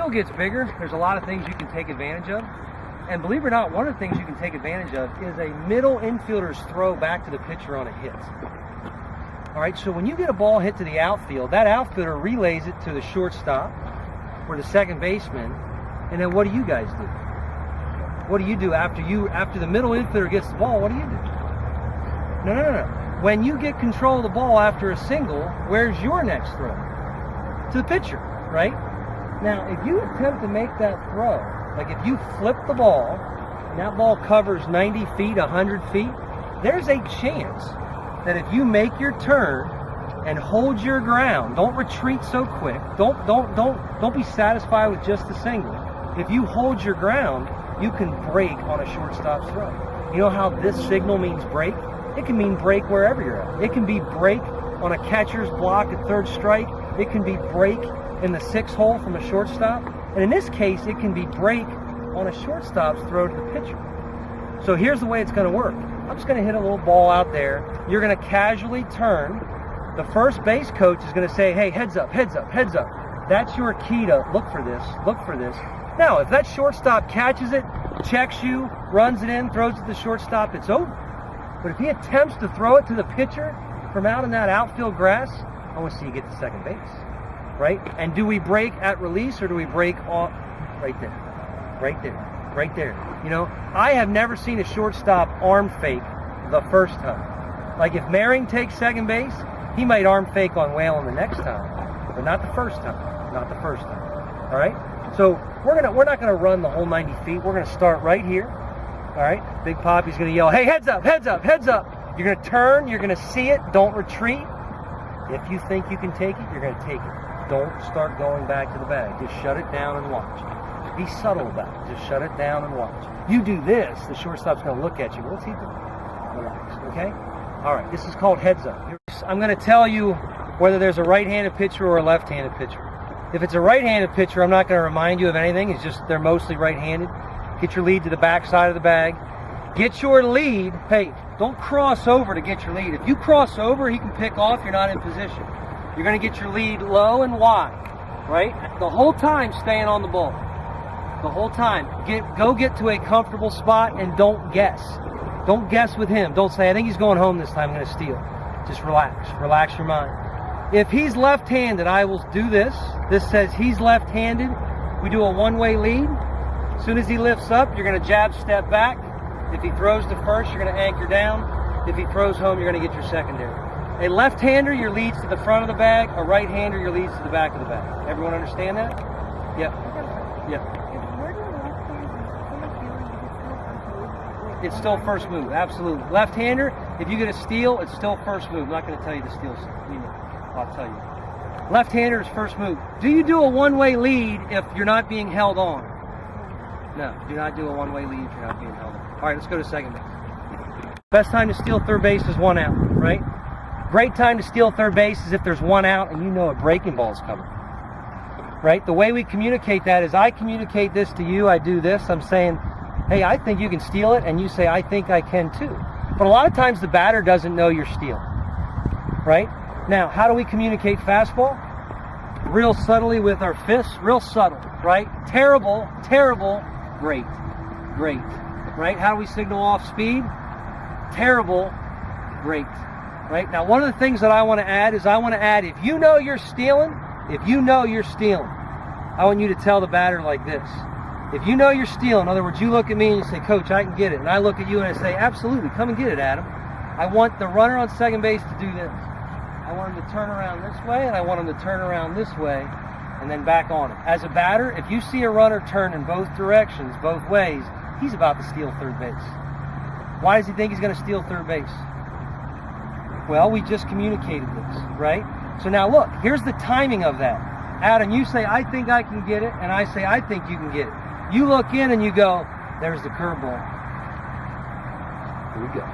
field gets bigger, there's a lot of things you can take advantage of. And believe it or not, one of the things you can take advantage of is a middle infielder's throw back to the pitcher on a hit. All right, so when you get a ball hit to the outfield, that outfielder relays it to the shortstop or the second baseman, and then what do you guys do? What do you do after the middle infielder gets the ball? What do you do? No. When you get control of the ball after a single, where's your next throw? To the pitcher, right? Now, if you attempt to make that throw, like if you flip the ball and that ball covers 90 feet, 100 feet, there's a chance that if you make your turn and hold your ground, don't retreat so quick. Don't be satisfied with just a single. If you hold your ground, you can break on a shortstop throw. You know how this signal means break? It can mean break wherever you're at. It can be break on a catcher's block at third strike. It can be break in the 6 hole from a shortstop. And in this case, it can be break on a shortstop's throw to the pitcher. So here's the way it's going to work. I'm just going to hit a little ball out there. You're going to casually turn. The first base coach is going to say, hey, heads up, heads up, heads up. That's your key to look for this, look for this. Now, if that shortstop catches it, checks you, runs it in, throws it to the shortstop, it's over. But if he attempts to throw it to the pitcher from out in that outfield grass, I want to see you get to second base, right? And do we break at release or do we break off right there, right there, right there? You know, I have never seen a shortstop arm fake the first time. Like if Maring takes second base, he might arm fake on Whalen the next time, but not the first time, not the first time, all right? So we're not gonna run the whole 90 feet. We're gonna start right here. All right, Big Poppy's gonna yell, hey, heads up, heads up, heads up. You're gonna turn, you're gonna see it, don't retreat. If you think you can take it, you're gonna take it. Don't start going back to the bag. Just shut it down and watch. Be subtle about it. Just shut it down and watch. You do this, the shortstop's gonna look at you. What's he doing? Relax, okay? All right, this is called heads up. I'm gonna tell you whether there's a right-handed pitcher or a left-handed pitcher. If it's a right-handed pitcher, I'm not gonna remind you of anything. It's just they're mostly right-handed. Get your lead to the back side of the bag. Get your lead. Hey, don't cross over to get your lead. If you cross over, he can pick off. You're not in position. You're going to get your lead low and wide, right? The whole time staying on the ball. The whole time. Go get to a comfortable spot and don't guess. Don't guess with him. Don't say, I think he's going home this time. I'm going to steal. Just relax. Relax your mind. If he's left-handed, I will do this. This says he's left-handed. We do a one-way lead. As soon as he lifts up, you're going to jab step back. If he throws to first, you're going to anchor down. If he throws home, you're going to get your secondary. A left-hander, your leads to the front of the bag. A right-hander, your leads to the back of the bag. Everyone understand that? Yep. Yep. It's still first move, absolutely. Left-hander, if you get a steal, it's still first move. I'm not going to tell you the steal. I'll tell you. Left-hander is first move. Do you do a one-way lead if you're not being held on? No, do not do a one-way lead if you're not being held on. All right, let's go to second base. Best time to steal third base is 1 out, right? Great time to steal third base is if there's 1 out and you know a breaking ball is coming, right? The way we communicate that is I communicate this to you, I do this, I'm saying, hey, I think you can steal it, and you say, I think I can too. But a lot of times the batter doesn't know you're stealing, right? Now, how do we communicate fastball? Real subtly with our fists, real subtle, right? Terrible, terrible, great, great, right? How do we signal off speed? Terrible, great, right? Now, one of the things that I want to add is if you know you're stealing, I want you to tell the batter like this. If you know you're stealing, in other words, you look at me and you say, Coach, I can get it. And I look at you and I say, absolutely, come and get it, Adam. I want the runner on second base to do this. I want him to turn around this way, and I want him to turn around this way, and then back on it. As a batter, if you see a runner turn in both directions, both ways, he's about to steal third base. Why does he think he's going to steal third base? Well, we just communicated this, right? So now look, here's the timing of that. Adam, you say, I think I can get it, and I say, I think you can get it. You look in and you go, there's the curveball. Here we go.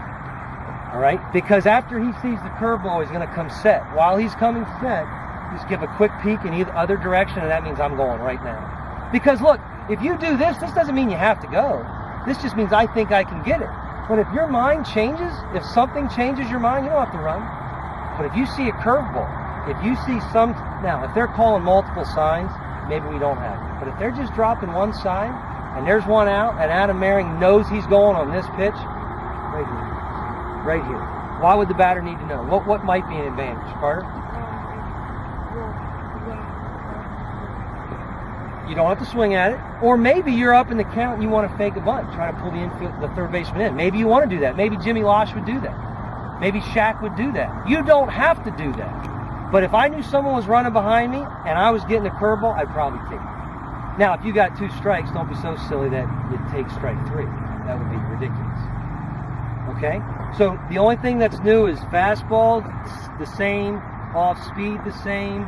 All right? Because after he sees the curveball, he's going to come set. While he's coming set, just give a quick peek in either other direction, and that means I'm going right now. Because look, if you do this doesn't mean you have to go. This just means I think I can get it. But if your mind changes, if something changes your mind, you don't have to run. But if you see a curveball, if you see now, if they're calling multiple signs, maybe we don't have it. But if they're just dropping one side, and there's one out, and Adam Merring knows he's going on this pitch, right here, right here. Why would the batter need to know? What might be an advantage, Carter? You don't have to swing at it. Or maybe you're up in the count and you want to fake a bunt, try to pull the third baseman in. Maybe you want to do that. Maybe Jimmy Losh would do that. Maybe Shaq would do that. You don't have to do that. But if I knew someone was running behind me and I was getting a curveball, I'd probably take it. Now, if you got 2 strikes, don't be so silly that you take strike 3. That would be ridiculous. Okay? So the only thing that's new is fastball the same, off speed the same.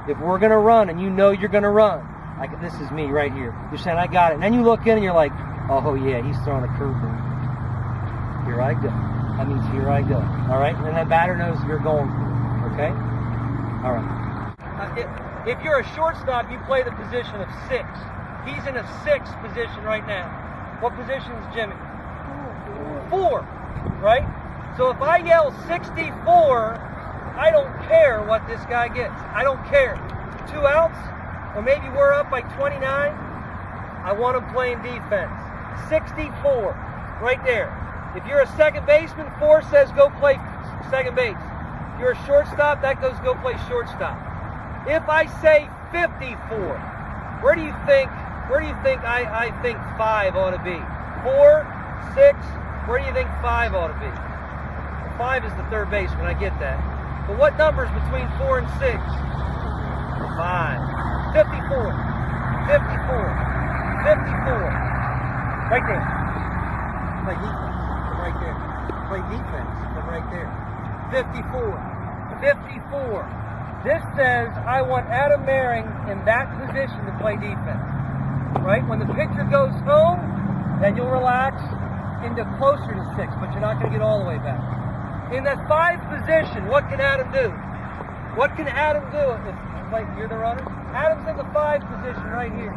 If we're going to run and you know you're going to run, like this is me right here. You're saying, I got it. And then you look in and you're like, oh yeah, he's throwing a curveball. Here I go. That means here I go. All right? And then that batter knows you're going for it. Okay? All right. If you're a shortstop, you play the position of 6. He's in a 6 position right now. What position is Jimmy? 4, right? So if I yell 64, I don't care what this guy gets. I don't care. 2 outs, or maybe we're up by 29. I want him playing defense. 64, right there. If you're a second baseman, 4 says go play second base. If you're a shortstop, that goes go play shortstop. If I say 54, where do you think I think 5 ought to be? 4, 6, where do you think 5 ought to be? 5 is the third baseman, I get that. But what number's between 4 and 6? 5. 54. 54. 54. Right there. Play defense from right there. Play defense from right there. 54. 54. This says I want Adam Merring in that position to play defense. Right? When the pitcher goes home, then you'll relax into closer to 6, but you're not going to get all the way back. In that 5 position, what can Adam do? What can Adam do? If you're the runner. Adam's in the 5 position right here.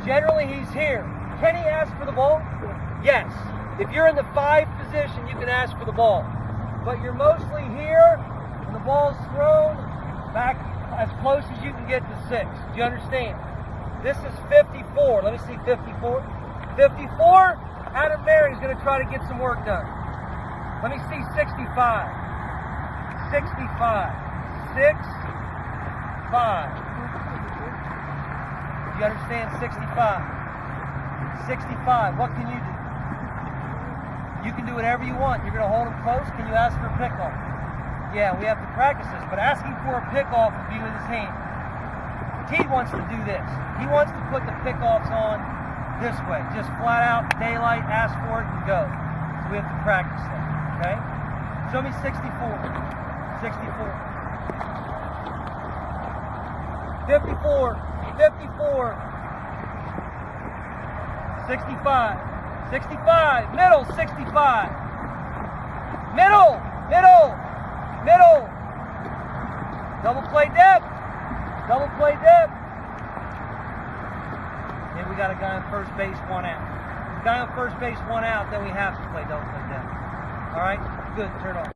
Generally, he's here. Can he ask for the ball? Yes. If you're in the 5 position, you can ask for the ball. But you're mostly here, and the ball's thrown back as close as you can get to 6. Do you understand? This is 54. Let me see 54. 54, Adam Merring's going to try to get some work done. Let me see 65. 65. 6, 5. Do you understand 65? 65. What can you do? You can do whatever you want. You're going to hold him close. Can you ask for a pickoff? Yeah, we have to practice this, but asking for a pickoff would be with his hand. T wants to do this. He wants to put the pickoffs on this way. Just flat out, daylight, ask for it, and go. So we have to practice that, okay? Show me 64. 64. 54. 54. 65. 65. Middle, 65. Middle. Middle. Middle. Double play depth. Double play depth. Then we got a guy on first base, 1 out. Guy on first base, 1 out, then we have to play double play depth. All right? Good. Turn off.